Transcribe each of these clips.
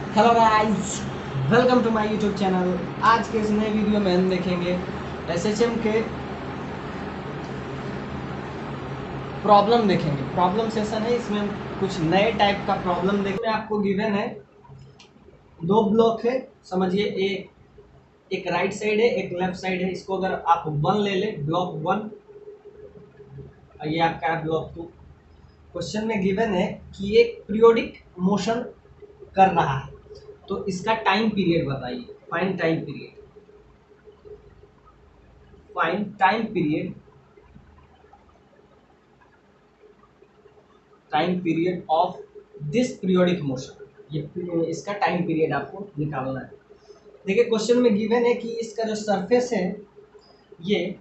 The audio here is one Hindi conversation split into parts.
Hello guys, welcome to my YouTube channel. आज के इस नए वीडियो में हम देखेंगे एसएचएम के प्रॉब्लम देखेंगे। प्रॉब्लम सेशन है, इसमें हम कुछ नए टाइप का प्रॉब्लम देखेंगे। आपको गिवन है दो ब्लॉक है, समझिए एक राइट साइड है, एक लेफ्ट साइड है। इसको अगर आप वन ले ले, ब्लॉक वन, ये आपका है ब्लॉक टू। क्वेश्चन में गिवन है कि एक पीरियोडिक मोशन कर रहा है, तो इसका टाइम पीरियड बताइए। Find time period, find time period, time period of this periodic motion. ये इसका टाइम पीरियड आपको निकालना है। देखिए क्वेश्चन में गिवन है कि इसका जो सरफेस है, ये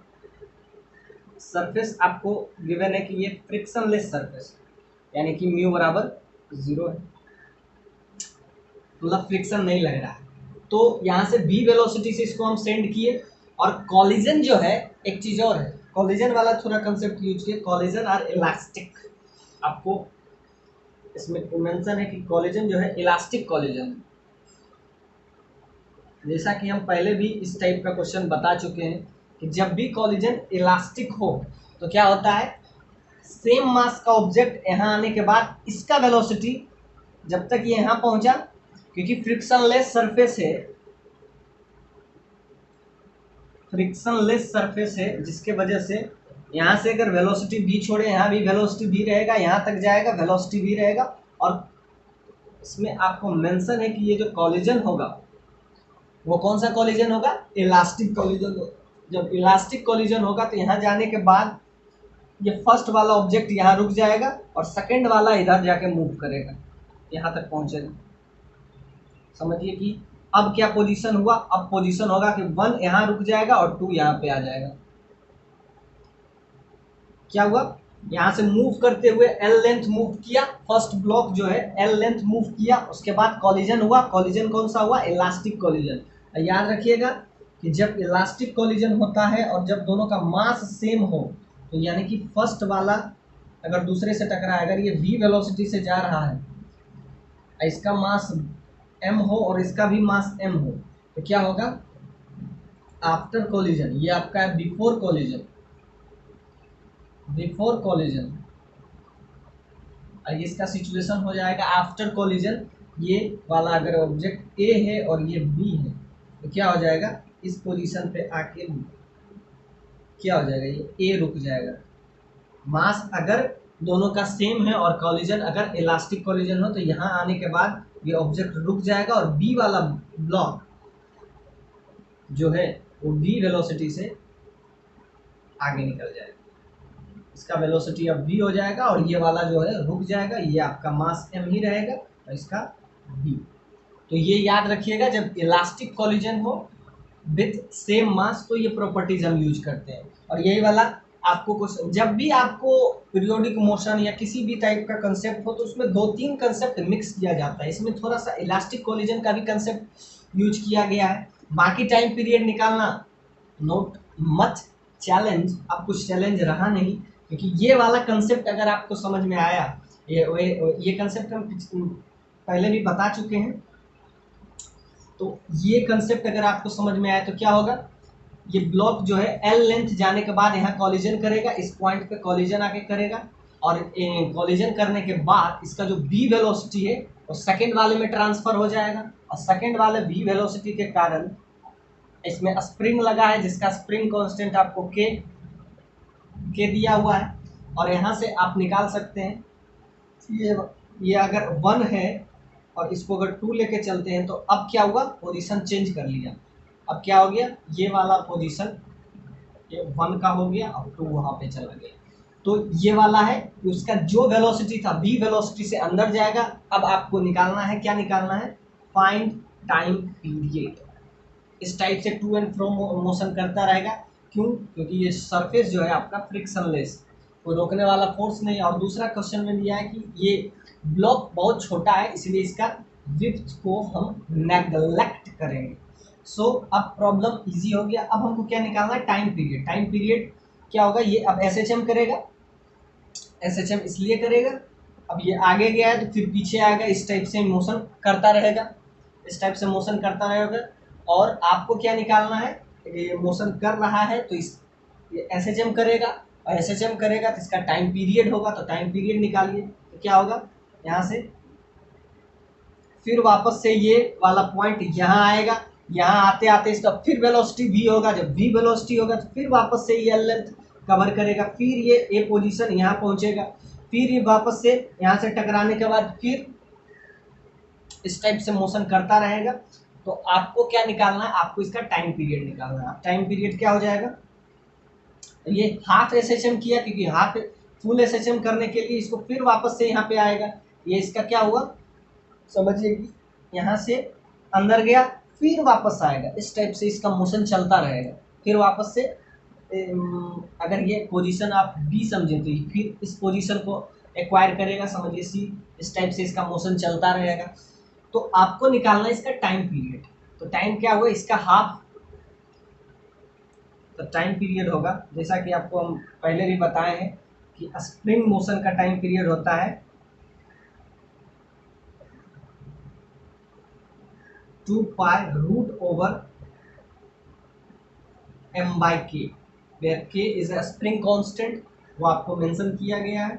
सरफेस आपको गिवन है कि ये फ्रिक्शनलेस सरफेस, यानी कि म्यू बराबर 0 है, मतलब फ्रिक्शन नहीं लग रहा है। तो यहाँ से v वेलोसिटी से इसको हम सेंड किए, और कॉलिजन जो है एक चीज और है, कॉलिजन वाला थोड़ा कंसेप्ट यूज किए। कॉलिजन आर इलास्टिक, आपको इसमें मेंशन है कि कॉलिजन जो है इलास्टिक कॉलिजन। जैसा कि हम पहले भी इस टाइप का क्वेश्चन बता चुके हैं कि जब भी कॉलिजन इलास्टिक हो तो क्या होता है, सेम मास का ऑब्जेक्ट यहाँ आने के बाद इसका वेलोसिटी जब तक ये यहाँ पहुंचा, क्योंकि फ्रिक्शनलेस सरफेस है, फ्रिक्शनलेस सरफेस है, जिसके वजह से यहाँ से अगर वेलोसिटी v छोड़े, यहाँ भी वेलोसिटी v रहेगा, यहाँ तक जाएगा वेलोसिटी v रहेगा। और इसमें आपको मेंशन है कि ये जो कॉलिजन होगा वो कौन सा कॉलिजन होगा, इलास्टिक कॉलिजन। जब इलास्टिक कॉलिजन होगा तो यहाँ जाने के बाद ये फर्स्ट वाला ऑब्जेक्ट यहाँ रुक जाएगा और सेकंड वाला इधर जाके मूव करेगा, यहाँ तक पहुंचेगा। समझिए कि अब क्या पोजीशन हुआ, अब पोजीशन होगा कि 1 यहाँ रुक जाएगा और 2 यहाँ पे आ जाएगा। क्या हुआ, यहाँ से मूव करते हुए एल लेंथ मूव किया, फर्स्ट ब्लॉक जो है एल लेंथ मूव किया, उसके बाद कॉलिजन हुआ। कॉलिजन कौन सा हुआ, इलास्टिक कॉलिजन। याद रखिएगा कि जब इलास्टिक कॉलिजन होता है और जब दोनों का मास सेम हो, तो यानी कि फर्स्ट वाला अगर दूसरे से टकराए, अगर ये v वेलोसिटी से जा रहा है, इसका मास m हो और इसका भी मास m हो, तो क्या होगा, आफ्टर कॉलिजन, ये आपका है बिफोर कॉलिजन, बिफोर कॉलिजन, इसका सिचुएशन हो जाएगा आफ्टर कॉलिजन। ये वाला अगर ऑब्जेक्ट ए है और ये बी है, तो क्या हो जाएगा, इस पोजीशन पे आके क्या हो जाएगा, ये ए रुक जाएगा। मास अगर दोनों का सेम है और कॉलिजन अगर इलास्टिक कॉलिजन हो, तो यहाँ आने के बाद ये ऑब्जेक्ट रुक जाएगा और बी वाला ब्लॉक जो है वो बी वेलोसिटी से आगे निकल जाएगा। इसका वेलोसिटी अब v हो जाएगा और ये वाला जो है रुक जाएगा, ये आपका मास m ही रहेगा और इसका v। तो ये याद रखिएगा, जब इलास्टिक कॉलिजन हो विथ सेम मास तो ये प्रॉपर्टीज हम यूज करते हैं। और यही वाला आपको कुछ, जब भी आपको पीरियोडिक मोशन या किसी भी टाइप का कंसेप्ट हो तो उसमें 2-3 कंसेप्ट मिक्स किया जाता है। इसमें थोड़ा सा इलास्टिक कॉलिजन का भी कंसेप्ट यूज किया गया है। बाकी टाइम पीरियड निकालना नोट मच चैलेंज, अब कुछ चैलेंज रहा नहीं, क्योंकि ये वाला कंसेप्ट अगर आपको समझ में आया, ये कंसेप्ट हम पहले भी बता चुके हैं। तो ये कंसेप्ट अगर आपको समझ में आया तो क्या होगा, ये ब्लॉक जो है एल लेंथ जाने के बाद यहाँ कॉलिजन करेगा, इस पॉइंट पे कॉलिजन आके करेगा, और कॉलिजन करने के बाद इसका जो बी वेलोसिटी है वो सेकंड वाले में ट्रांसफर हो जाएगा, और सेकंड वाले बी वेलोसिटी के कारण इसमें स्प्रिंग लगा है, जिसका स्प्रिंग कांस्टेंट आपको के दिया हुआ है। और यहाँ से आप निकाल सकते हैं, ये अगर 1 है और इसको अगर 2 लेके चलते हैं, तो अब क्या हुआ, पोजीशन चेंज कर लिया। अब क्या हो गया, ये वाला पोजीशन ये 1 का हो गया और 2 वहाँ पे चला गया। तो ये वाला है, उसका जो वेलोसिटी था v वेलोसिटी से अंदर जाएगा। अब आपको निकालना है, क्या निकालना है, फाइंड टाइम पीरियड। इस टाइप से टू एंड फ्रो मोशन करता रहेगा। क्यों, क्योंकि ये सरफेस जो है आपका फ्रिक्शनलेस, कोई रोकने वाला फोर्स नहीं। और दूसरा क्वेश्चन में दिया है कि ये ब्लॉक बहुत छोटा है, इसलिए इसका विड्थ को हम नेग्लेक्ट करेंगे। सो अब प्रॉब्लम इजी हो गया। अब हमको क्या निकालना है, टाइम पीरियड। टाइम पीरियड क्या होगा, ये अब एसएचएम करेगा, एसएचएम इसलिए करेगा, अब ये आगे गया है तो फिर पीछे आएगा, इस टाइप से मोशन करता रहेगा। इस टाइप से मोशन करता रहेगा। और आपको क्या निकालना है, ये मोशन कर रहा है तो इस ये एसएचएम करेगा, और एसएचएम करेगा तो इसका टाइम पीरियड होगा, तो टाइम पीरियड निकालिए। तो क्या होगा, यहाँ से फिर वापस से ये वाला पॉइंट यहाँ आएगा, यहाँ आते आते इसका फिर वेलोसिटी v होगा, जब v वेलोसिटी होगा तो फिर वापस से ये लेंथ कवर करेगा, फिर ये ए पोजीशन यहाँ पहुँचेगा, फिर ये वापस से यहाँ से टकराने के बाद फिर इस टाइप से मोशन करता रहेगा। तो आपको क्या निकालना है, आपको इसका टाइम पीरियड निकालना है। टाइम पीरियड क्या हो जाएगा, ये हाफ एसएचएम किया, क्योंकि हाफ फुल एसएचएम करने के लिए इसको फिर वापस से यहाँ पे आएगा, ये इसका क्या हुआ समझिए कि यहाँ से अंदर गया फिर वापस आएगा, इस टाइप से इसका मोशन चलता रहेगा। फिर वापस से अगर ये पोजीशन आप बी समझे तो फिर इस पोजीशन को एक्वायर करेगा, समझिए सी, इस टाइप से इसका मोशन चलता रहेगा। तो आपको निकालना है इसका टाइम पीरियड। तो टाइम क्या हुआ इसका हाफ, तो टाइम पीरियड होगा, जैसा कि आपको हम पहले भी बताए हैं कि स्प्रिंग मोशन का टाइम पीरियड होता है 2 pi root over m/k, where k is a spring constant, वो आपको मेंशन किया गया है।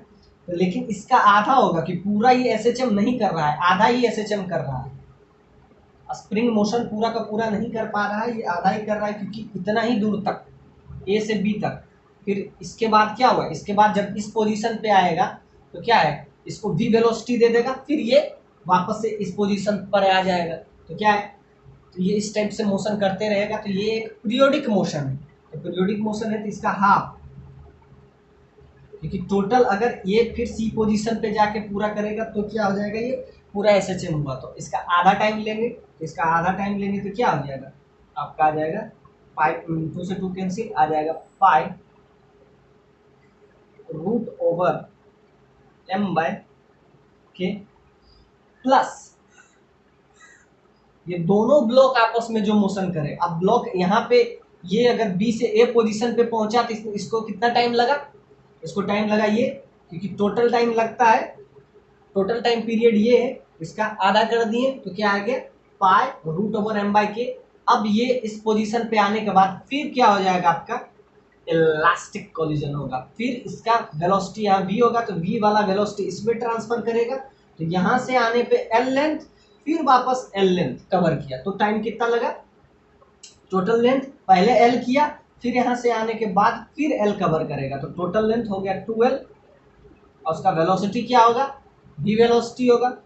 तो लेकिन इसका आधा होगा कि पूरा ये एसएचएम नहीं कर रहा है, आधा ही एसएचएम कर रहा है। स्प्रिंग मोशन पूरा का पूरा नहीं कर पा रहा है, ये आधा ही कर रहा है, क्योंकि इतना ही दूर तक ए से बी तक। फिर इसके बाद क्या हुआ, इसके बाद जब इस पोजीशन पे आएगा तो क्या है, इसको v वेलोसिटी दे देगा, फिर ये वापस से इस पोजीशन पर आ जाएगा। तो क्या है, तो ये इस टाइप से मोशन करते रहेगा। तो ये एक पीरियोडिक मोशन है, तो पीरियोडिक मोशन है तो इसका हाफ, क्योंकि टोटल अगर ये फिर सी पोजीशन पे जाके पूरा करेगा तो क्या हो जाएगा, ये पूरा एसएचएम हुआ। तो इसका आधा टाइम लेंगे, तो इसका आधा टाइम लेंगे तो क्या हो जाएगा, आपका आ जाएगा पाई, 2 से 2 कैंसिल, आ जाएगा पाई रूट ओवर m/k प्लस ये दोनों ब्लॉक आपस में जो मोशन करे। अब ब्लॉक यहाँ पे ये अगर बी से ए पोजीशन पे पहुंचा तो इसको कितना टाइम लगा, इसको टाइम लगा ये, क्योंकि टोटल टाइम लगता है, टोटल टाइम पीरियड ये है, इसका आधा कर दिए तो क्या आ गया पाई रूट ओवर m/k। अब ये इस पोजीशन पे आने के बाद फिर क्या हो जाएगा, आपका इलास्टिक कोलिजन होगा, फिर इसका वेलोसिटी यहाँ v होगा, तो v वाला वेलोसिटी इसमें ट्रांसफर करेगा, तो यहाँ से आने पे l लेंथ, फिर वापस l लेंथ कवर किया, तो टाइम कितना लगा, टोटल लेंथ पहले l किया, फिर यहाँ से आने के बाद फिर l कवर करेगा, तो टोटल लेंथ हो गया 2l, और उसका वेलोसिटी क्या होगा, v वेलोसिटी होगा।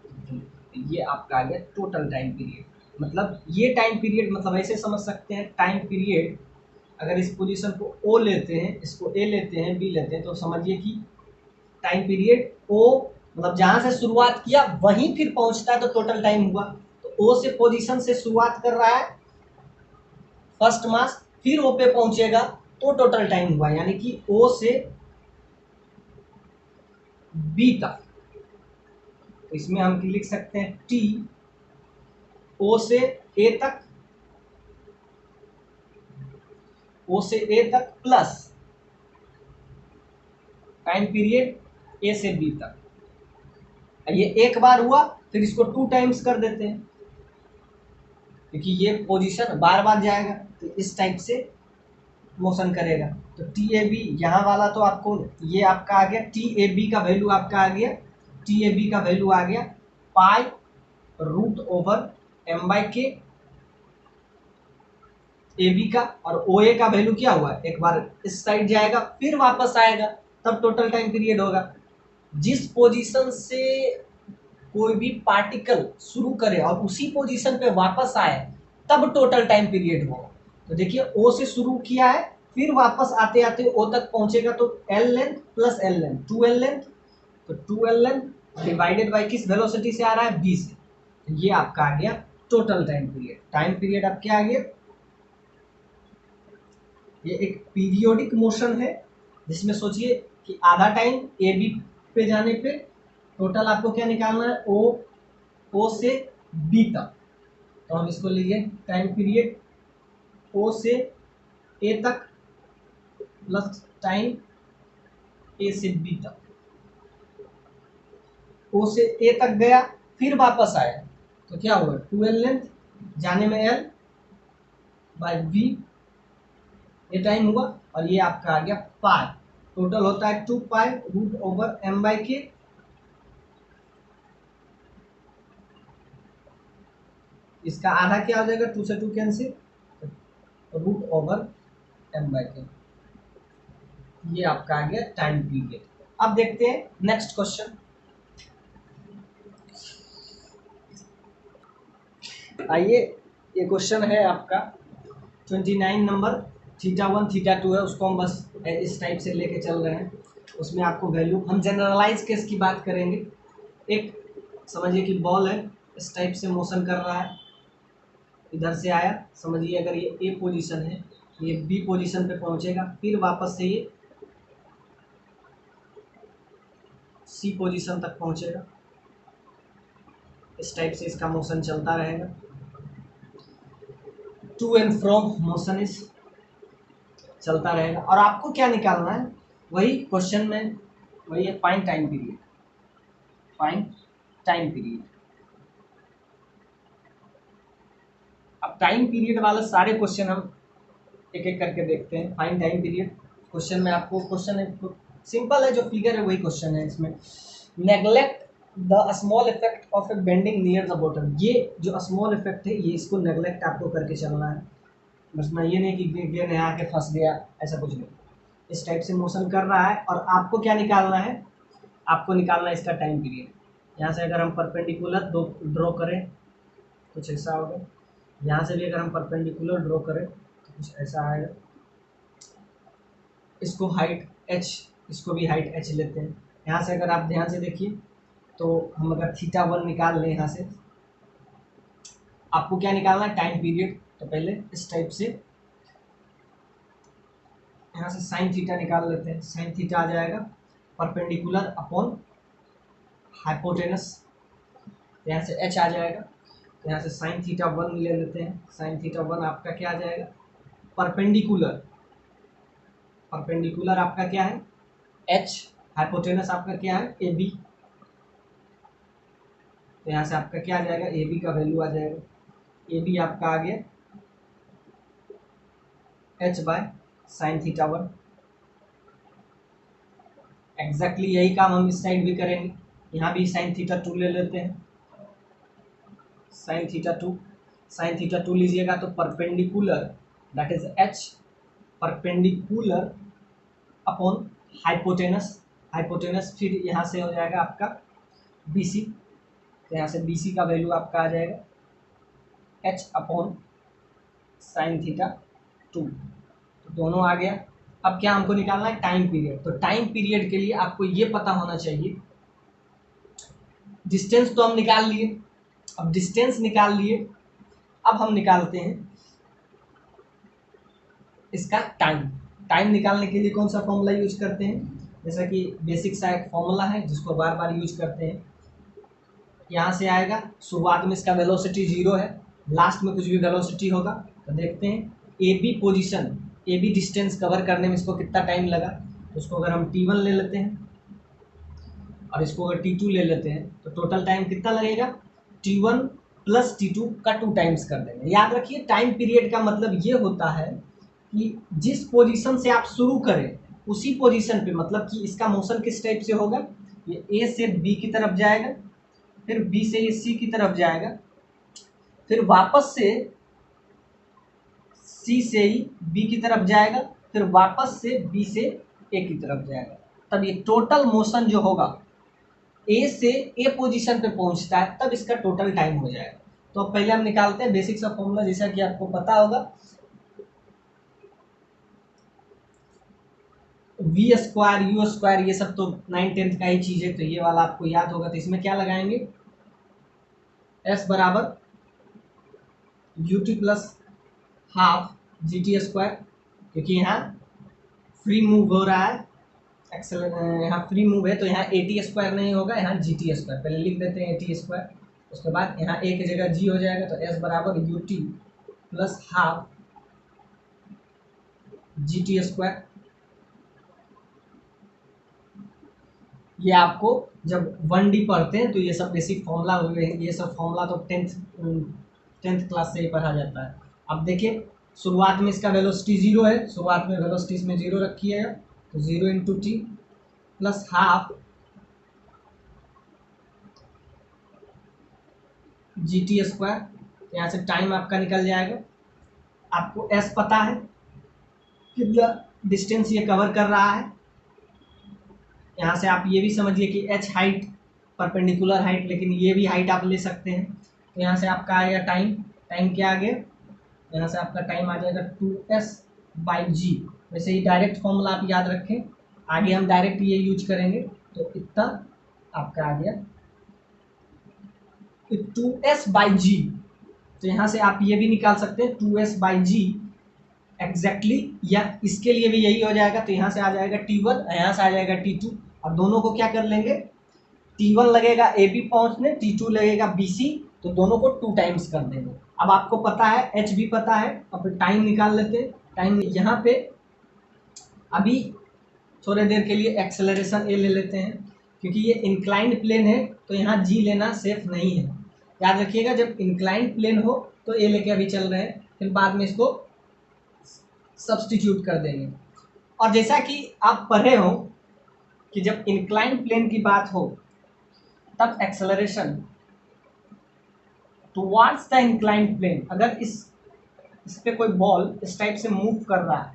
ये आपका आ गया टोटल टाइम पीरियड। मतलब ये टाइम पीरियड, मतलब ऐसे समझ सकते हैं, टाइम पीरियड अगर इस पोजीशन को ओ लेते हैं, इसको ए लेते हैं, बी लेते हैं, तो समझिए कि टाइम पीरियड ओ, मतलब जहाँ से शुरुआत किया वहीं फिर पहुँचता है तो टोटल टाइम हुआ। तो ओ से पोजीशन से शुरुआत कर रहा है फर्स्ट मास, फिर ओ पे पहुँचेगा तो टोटल टाइम हुआ, यानी कि ओ से बी तक। तो इसमें हम लिख सकते हैं टी ओ से ए तक, ओ से ए तक प्लस टाइम पीरियड ए से बी तक। ये एक बार हुआ, फिर इसको 2 टाइम्स कर देते हैं, क्योंकि ये पोजीशन बार बार जाएगा, तो इस टाइप से मोशन करेगा। तो टी ए बी यहाँ वाला तो आपको ये आपका आ गया, टी ए बी का वैल्यू आपका आ गया, टी ए बी का वैल्यू आ गया pi root over m/k A B का, और ओ ए का वैल्यू क्या हुआ, एक बार इस साइड जाएगा फिर वापस आएगा, तब टोटल टाइम पीरियड होगा। जिस पोजीशन से कोई भी पार्टिकल शुरू करे और उसी पोजीशन पे वापस आए, तब टोटल टाइम पीरियड होगा। तो देखिए ओ से शुरू किया है, फिर वापस आते आते ओ तक पहुंचेगा, तो L length plus L length 2l length, तो 2l लेंथ डिवाइडेड बाई किस वेलोसिटी से आ रहा है, v से, तो ये आपका आ गया total time period. Time period अब क्या आ गया, ये एक पीरियोडिक मोशन है, जिसमें सोचिए कि आधा टाइम ए बी पे जाने पे टोटल आपको क्या निकालना है, ओ से बी तक। तो हम इसको लिए टाइम पीरियड ओ से ए तक प्लस टाइम ए से बी तक। ओ से ए तक गया फिर वापस आया, तो क्या हुआ 2l लेंथ जाने में एल बाय वी ये टाइम हुआ, और ये आपका आ गया पाई, टोटल होता है 2 pi root over m by k. इसका आधा क्या हो जाएगा, 2 से 2 cancel, root over m by k. ये आपका आ गया टाइम पीरियड। अब देखते हैं नेक्स्ट क्वेश्चन। आइए, ये क्वेश्चन है आपका 29 नंबर। थीटा 1 थीटा 2 है, उसको हम बस इस टाइप से लेके चल रहे हैं। उसमें आपको वैल्यू, हम जनरलाइज केस की बात करेंगे। एक समझिए कि बॉल है, इस टाइप से मोशन कर रहा है, इधर से आया, समझिए अगर ये ए पोजीशन है, ये बी पोजीशन पे पहुंचेगा, फिर वापस से ये सी पोजीशन तक पहुंचेगा। इस टाइप से इसका मोशन चलता रहेगा। To and fro motion is चलता रहेगा। और आपको क्या निकालना है, वही क्वेश्चन में वही है, find time period. Find time period. अब टाइम पीरियड वाले सारे क्वेश्चन हम एक एक करके देखते हैं। फाइंड टाइम पीरियड क्वेश्चन में आपको, क्वेश्चन सिंपल है, जो फिगर है वही क्वेश्चन है इसमें। Neglect the small effect of A bending near the bottom. ये जो स्मॉल इफेक्ट है, ये इसको नेग्लेक्ट आपको करके चलना है। बस मैं ये नहीं कि गेंद यहाँ आके फंस गया, ऐसा कुछ नहीं। इस टाइप से मोशन कर रहा है, और आपको क्या निकालना है, आपको निकालना है इसका टाइम पीरियड। यहाँ से अगर हम परपेंडिकुलर दो ड्रॉ करें, कुछ ऐसा होगा। यहाँ से भी अगर हम परपेंडिकुलर ड्रॉ करें तो कुछ ऐसा आएगा। इसको हाइट h, इसको भी हाइट h लेते हैं। यहाँ से अगर आप ध्यान से देखिए, तो हम अगर थीटा 1 निकाल लें, यहाँ से आपको क्या निकालना है, टाइम पीरियड। तो पहले इस टाइप से यहाँ से साइन थीटा निकाल लेते हैं। साइन थीटा आ जाएगा परपेंडिकुलर अपॉन हाइपोटेनस, यहाँ से h आ जाएगा। तो यहाँ से साइन थीटा 1 ले लेते हैं। साइन थीटा 1 आपका क्या आ जाएगा, परपेंडिकुलर। परपेंडिकुलर आपका क्या है, h, हाइपोटेनस आपका क्या है, ए बी। तो यहाँ से आपका क्या आ जाएगा, ए बी का वैल्यू आ जाएगा। ए बी आपका आ गया h by sine theta 1। Exactly यही काम हम इस साइड भी करेंगे। यहाँ भी साइन थीटा 2 ले लेते हैं। साइन थीटा 2 लीजिएगा तो perpendicular, that is h, perpendicular upon hypotenuse. Hypotenuse फिर यहाँ से हो जाएगा आपका बी सी। तो यहाँ से बी सी का वैल्यू आपका आ जाएगा h अपॉन साइन थीटा 2। तो दोनों आ गया। अब क्या हमको निकालना है, टाइम पीरियड। तो टाइम पीरियड के लिए आपको ये पता होना चाहिए, डिस्टेंस तो हम निकाल लिए। अब डिस्टेंस निकाल लिए, अब हम निकालते हैं इसका टाइम। टाइम निकालने के लिए कौन सा फॉर्मूला यूज करते हैं, जैसा कि बेसिक सा एक फॉर्मूला है जिसको बार बार यूज करते हैं। यहाँ से आएगा, शुरुआत में इसका वेलोसिटी 0 है, लास्ट में कुछ भी वेलोसिटी होगा। तो देखते हैं A B position, A B distance cover करने में इसको कितना टाइम लगा। तो उसको अगर हम T1 ले लेते हैं और इसको अगर T2 ले लेते हैं, तो टोटल टाइम कितना लगेगा, T1 प्लस T2 का 2 टाइम्स कर देंगे। याद रखिए, टाइम पीरियड का मतलब ये होता है कि जिस पोजीशन से आप शुरू करें उसी पोजीशन पे, मतलब कि इसका मोशन किस टाइप से होगा, ये ए से बी की तरफ जाएगा, फिर बी से ये सी की तरफ जाएगा, फिर वापस से सी से ही बी की तरफ जाएगा, फिर वापस से बी से ए की तरफ जाएगा। तब ये टोटल मोशन जो होगा, ए से ए पोजीशन पे पहुंचता है, तब इसका टोटल टाइम हो जाएगा। तो अब पहले हम निकालते हैं बेसिक सा फॉर्मूला, जैसा कि आपको पता होगा, वी स्क्वायर यू स्क्वायर, ये सब तो 9th-10th का ही चीज़ है, तो ये वाला आपको याद होगा। तो इसमें क्या लगाएंगे, एस बराबर U T plus half G T square, क्योंकि यहाँ फ्री मूव हो रहा है, यहाँ फ्री मूव है, तो यहाँ ए टी स्क्वायर नहीं होगा, यहाँ जी टी स्क्वायर। पहले लिख देते हैं ए टी स्क्वायर, उसके बाद यहाँ ए की जगह जी हो जाएगा। तो एस बराबर U T plus half G T square. ये आपको जब 1D पढ़ते हैं तो ये सब बेसिक फॉर्मूला हुए, ये सब फॉर्मूला तो 10th क्लास से ही पढ़ा जाता है। अब देखिए शुरुआत में इसका वेलोसिटी 0 है, शुरुआत में वेलोसिटी इसमें 0 रखी है, तो 0 into T plus half G T square. यहाँ से टाइम आपका निकल जाएगा। आपको एस पता है कितना डिस्टेंस ये कवर कर रहा है। यहाँ से आप ये भी समझिए कि एच हाइट परपेंडिकुलर हाइट, लेकिन ये भी हाइट आप ले सकते हैं। तो यहाँ से आपका आएगा टाइम, टाइम क्या आ गया, यहाँ से आपका टाइम आ जाएगा 2s/g। वैसे ही डायरेक्ट फॉर्मूला आप याद रखें, आगे हम डायरेक्ट ये यूज करेंगे। तो इतना आपका आ गया 2s/g। तो यहाँ से आप ये भी निकाल सकते हैं 2s/g एग्जैक्टली, या इसके लिए भी यही हो जाएगा। तो यहाँ से आ जाएगा T1, यहाँ से आ जाएगा T2, और दोनों को क्या कर लेंगे, T1 लगेगा AB पहुँचने, T2 लगेगा BC, तो दोनों को 2 टाइम्स कर देंगे। अब आपको पता है H भी पता है, अब टाइम निकाल लेते हैं। टाइम यहाँ पे अभी थोड़ी देर के लिए एक्सेलरेशन ए ले लेते हैं, क्योंकि ये इंक्लाइंड प्लेन है तो यहाँ जी लेना सेफ नहीं है। याद रखिएगा जब इंक्लाइंड प्लेन हो तो ए लेके अभी चल रहे हैं, फिर बाद में इसको सब्स्टिट्यूट कर देंगे। और जैसा कि आप पढ़े हो कि जब इंक्लाइंड प्लेन की बात हो तब acceleration towards the inclined plane, अगर इस पे कोई बॉल इस टाइप से मूव कर रहा है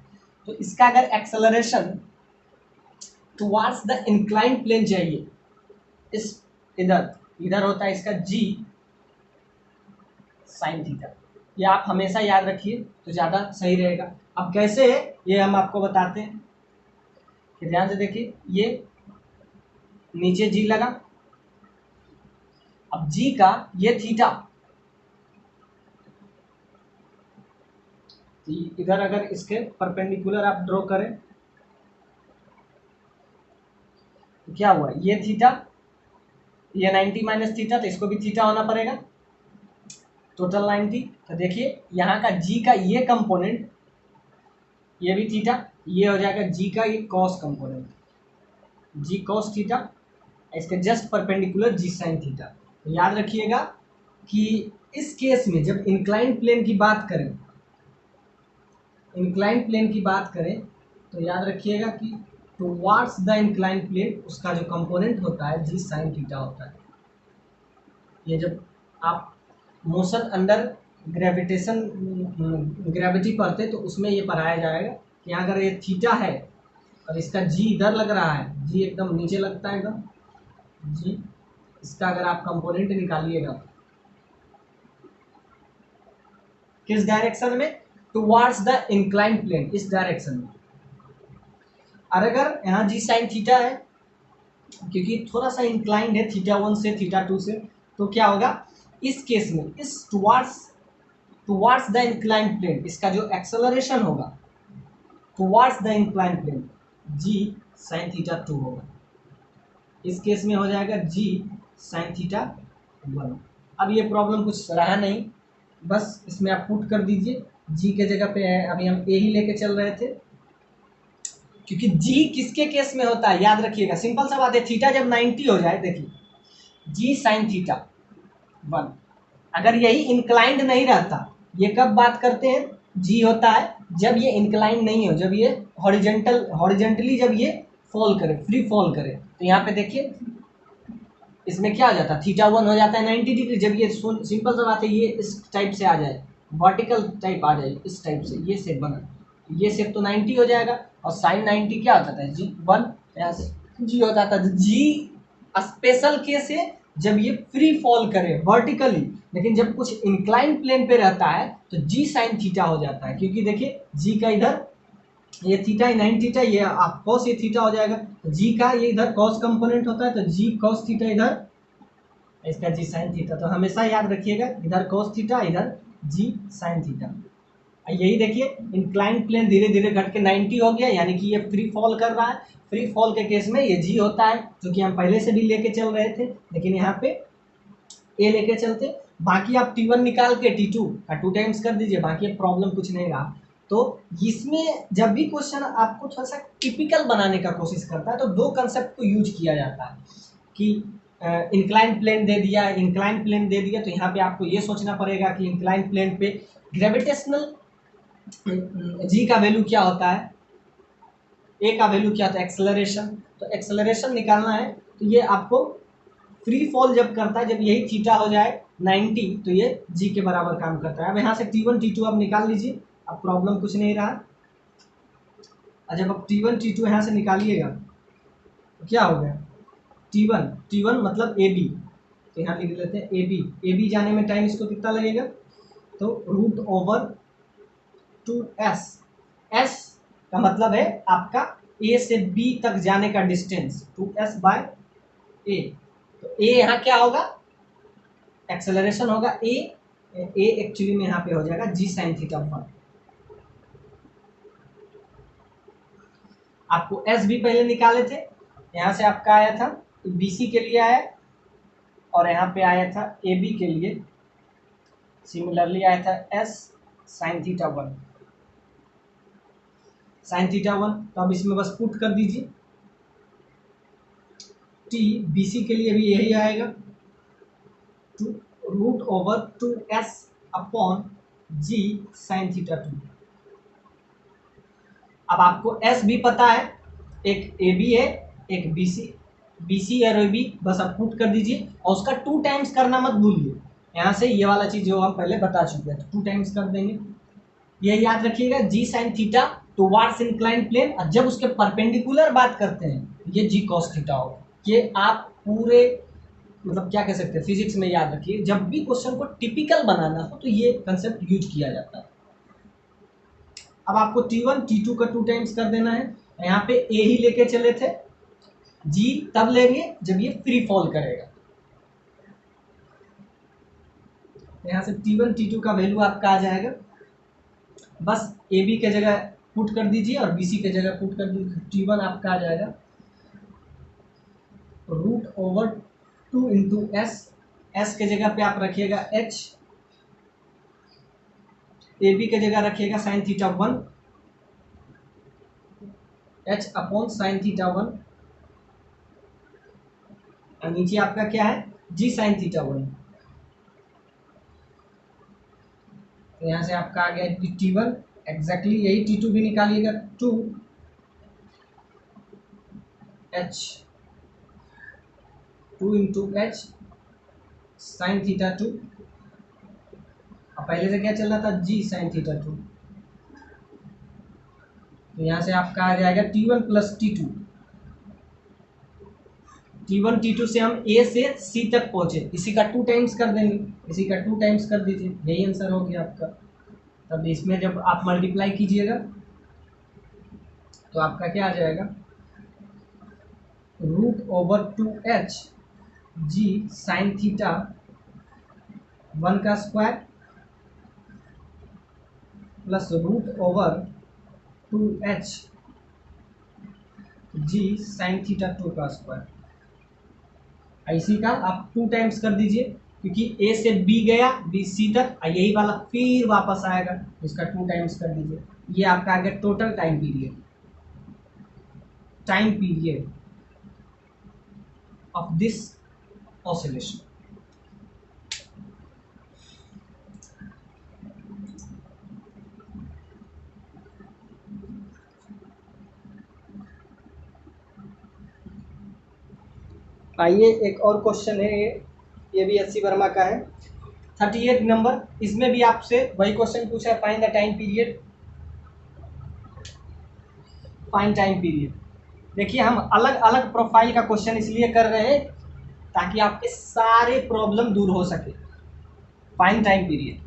तो इसका अगर acceleration towards the inclined plane चाहिए, इस इधर होता है इसका जी साइन थीटा। ये आप हमेशा याद रखिए तो ज़्यादा सही रहेगा। अब कैसे है ये हम आपको बताते हैं कि ध्यान से देखिए, ये नीचे जी लगा, अब जी का ये थीटा, इधर अगर इसके परपेंडिकुलर आप ड्रॉ करें तो क्या हुआ, ये थीटा, ये 90 माइनस थीटा, तो इसको भी थीटा होना पड़ेगा, टोटल 90। तो देखिए यहाँ का जी का ये कंपोनेंट, ये भी थीटा, ये हो जाएगा जी का ये कॉस कंपोनेंट, जी कॉस थीटा, इसके जस्ट परपेंडिकुलर जी साइन थीटा। तो याद रखिएगा कि इस केस में जब इंक्लाइंड प्लेन की बात करें, इंक्लाइंड प्लेन की बात करें तो याद रखिएगा कि टुवार्ड्स द इंक्लाइंड प्लेन उसका जो कंपोनेंट होता है जी साइन थीटा होता है। ये जब आप मोशन अंडर ग्रेविटेशन ग्रेविटी पढ़ते तो उसमें ये पढ़ाया जाएगा कि अगर ये थीटा है और इसका जी इधर लग रहा है, जी एकदम नीचे लगता है एकदम जी, इसका अगर आप कंपोनेंट निकालिएगा किस डायरेक्शन में, टुवार्ड्स द इंक्लाइंड प्लेन, इस डायरेक्शन में। और अगर यहाँ जी साइन थीटा है, क्योंकि थोड़ा सा इंक्लाइंड है θ1 से θ2 से, तो क्या होगा इस केस में, इस टुवार्ड्स द इंक्लाइंड प्लेन, इसका जो एक्सेलरेशन होगा towards the inclined plane G sine θ2 होगा। इस केस में हो जाएगा जी साइन θ1। अब ये प्रॉब्लम कुछ रहा नहीं, बस इसमें आप पुट कर दीजिए, जी के जगह पे है, अभी हम ए ही लेके चल रहे थे, क्योंकि जी किसके केस में होता है याद रखिएगा, सिंपल सा बात है, थीटा जब 90 हो जाए, देखिए जी साइन θ1, अगर यही इंक्लाइंड नहीं रहता, ये कब बात करते हैं, जी होता है जब ये इंक्लाइंड नहीं हो, जब ये हॉरिजेंटली जब ये फॉल करे, फ्री फॉल करे। तो यहाँ पे देखिए इसमें क्या हो जाता है, θ1 हो जाता है 90 डिग्री। जब ये सिंपल सा बात है, ये इस टाइप से आ जाए, वर्टिकल टाइप आ जाए, इस टाइप से ये शेप बना, ये शेप तो 90 हो जाएगा, और साइन 90 क्या होता है जी1, यहाँ से जी हो जाता है। जी स्पेशल केस है जब ये फ्री फॉल करे वर्टिकली, लेकिन जब कुछ इंक्लाइन प्लेन पे रहता है तो जी साइन थीटा हो जाता है, क्योंकि देखिए जी का इधर ये थीटा 90 थीटा, ये आप कॉस ये थीटा हो जाएगा, जी का ये इधर कॉस कंपोनेंट होता है, तो जी कॉस थीटा इधर, इसका जी साइन थीटा। तो हमेशा याद रखिएगा इधर कॉस थीटा, इधर जी साइन थीटा। यही देखिए इंक्लाइंड प्लेन धीरे धीरे घट के 90 हो गया, यानी कि ये फ्री फॉल कर रहा है। फ्री फॉल के केस में ये जी होता है, जो कि हम पहले से भी लेके चल रहे थे, लेकिन यहाँ पे ए लेके चलते। बाकी आप T1 निकाल के T2 का 2 टाइम्स कर दीजिए, बाकी प्रॉब्लम कुछ नहीं रहा। तो इसमें जब भी क्वेश्चन आपको थोड़ा सा टिपिकल बनाने का कोशिश करता है तो 2 कंसेप्ट को यूज किया जाता है कि इंक्लाइन प्लेन दे दिया, इंक्लाइन प्लेन दे दिया, तो यहाँ पे आपको ये सोचना पड़ेगा कि इंक्लाइन प्लेन पे ग्रेविटेशनल जी का वैल्यू क्या होता है, ए का वैल्यू क्या होता है, एक्सेलरेशन। तो एक्सेलरेशन निकालना है, तो ये आपको फ्री फॉल जब करता है, जब यही थीटा हो जाए 90, तो ये जी के बराबर काम करता है। अब यहाँ से T1 T2 आप निकाल लीजिए, अब प्रॉब्लम कुछ नहीं रहा। और जब आप T1 T2 यहाँ से निकालिएगा तो क्या हो गया, T1 मतलब ए बी, तो यहाँ लिख लेते हैं ए बी जाने में टाइम इसको कितना लगेगा, तो √2s, s का मतलब है आपका ए से बी तक जाने का डिस्टेंस, 2s/a। तो ए यहाँ क्या होगा, एक्सेलरेशन होगा ए एक्चुअली में यहाँ पे हो जाएगा जी साइन थीटा 1। आपको एस भी पहले निकाले थे, यहाँ से आपका आया था बीसी के लिए आया, और यहाँ पे आया था ए बी के लिए, सिमिलरली आया था S sine theta 1, sine theta 1। तो अब इसमें बस पुट कर दीजिए, टी बी सी के लिए भी यही आएगा, √2s अपॉन जी साइन थीटा 2। अब आपको एस भी पता है, एक ए बी है, एक बी सी और ए बी, बस आप पुट कर दीजिए, और उसका 2 टाइम्स करना मत भूलिए। यहाँ से ये वाला चीज़ जो हम पहले बता चुके हैं, 2 टाइम्स कर देंगे। ये याद रखिएगा, g sine theta towards incline plane, और जब उसके परपेंडिकुलर बात करते हैं ये जी कॉस थीटा होगा। ये आप पूरे मतलब क्या कह सकते हैं, फिजिक्स में याद रखिए, जब भी क्वेश्चन को टिपिकल बनाना हो तो ये कंसेप्ट यूज किया जाता है। अब आपको T1 T2 का 2 टाइम्स कर देना है। यहाँ पे ए ही लेके चले थे, जी तब लेंगे जब ये फ्री फॉल करेगा। यहाँ से T1 T2 का वैल्यू आपका आ जाएगा, बस ए बी के जगह पुट कर दीजिए और बी सी के जगह पुट कर दीजिए। T1 आपका आ जाएगा √2 इंटू एस के जगह पे आप रखिएगा h, ए बी के जगह रखिएगा sine theta 1, h upon sine theta 1, और नीचे आपका क्या है, जी साइन थीटा 1। तो यहाँ से आपका आ गया T1, एग्जैक्टली यही T2 भी निकालिएगा, 2 इंटू एच साइन थीटा 2, और पहले से क्या चल रहा था, जी साइन थीटा 2। तो यहाँ से आपका आ जाएगा T1 plus T2। T1 T2 से हम ए से सी तक पहुंचे, इसी का 2 टाइम्स कर देंगे, इसी का 2 टाइम्स कर दीजिए, यही आंसर हो गया आपका। तब इसमें जब आप मल्टीप्लाई कीजिएगा तो आपका क्या आ जाएगा, √2h जी साइन थीटा 1 का स्क्वायर प्लस √2h जी साइन थीटा 2 का स्क्वायर। इसी का आप 2 टाइम्स कर दीजिए, क्योंकि ए से बी गया, बी सी तक, यही वाला फिर वापस आएगा, इसका 2 टाइम्स कर दीजिए। ये आपका आ गया total time period of this oscillation. आइए एक और क्वेश्चन है, ये भी एस सी वर्मा का है, 38 नंबर। इसमें भी आपसे वही क्वेश्चन पूछा है, find the time period, find time period. देखिए हम अलग अलग प्रोफाइल का क्वेश्चन इसलिए कर रहे हैं ताकि आपके सारे प्रॉब्लम दूर हो सके। फाइंड टाइम पीरियड,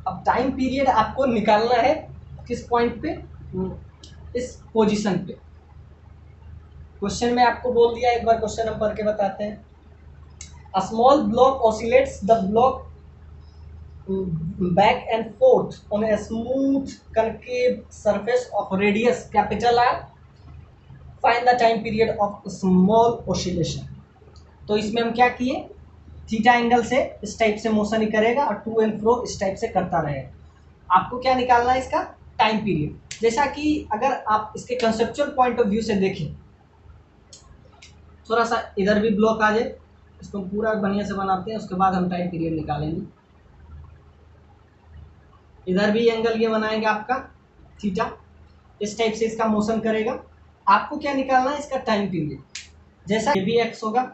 अब टाइम पीरियड आपको निकालना है किस पॉइंट पे, इस पोजीशन पे। क्वेश्चन में आपको बोल दिया, एक बार क्वेश्चन हम पढ़ के बताते हैं। A small block oscillates the block back and forth on a smooth concave surface of radius capital R. Find the time period of small oscillation. तो इसमें हम क्या किए, थीटा एंगल से इस टाइप से मोशन ही करेगा और टू एंड फ्रो इस टाइप से करता रहेगा। आपको क्या निकालना है, इसका टाइम पीरियड। जैसा कि अगर आप इसके कंसेप्चुअल पॉइंट ऑफ व्यू से देखें, थोड़ा सा इधर भी ब्लॉक आ जाए, इसको पूरा बढ़िया से बनाते हैं, उसके बाद हम टाइम पीरियड निकालेंगे। इधर भी एंगल ये बनाएंगे आपका थीटा, इस टाइप से इसका मोशन करेगा। आपको क्या निकालना है, इसका टाइम पीरियड। जैसा ये भी एक्स होगा,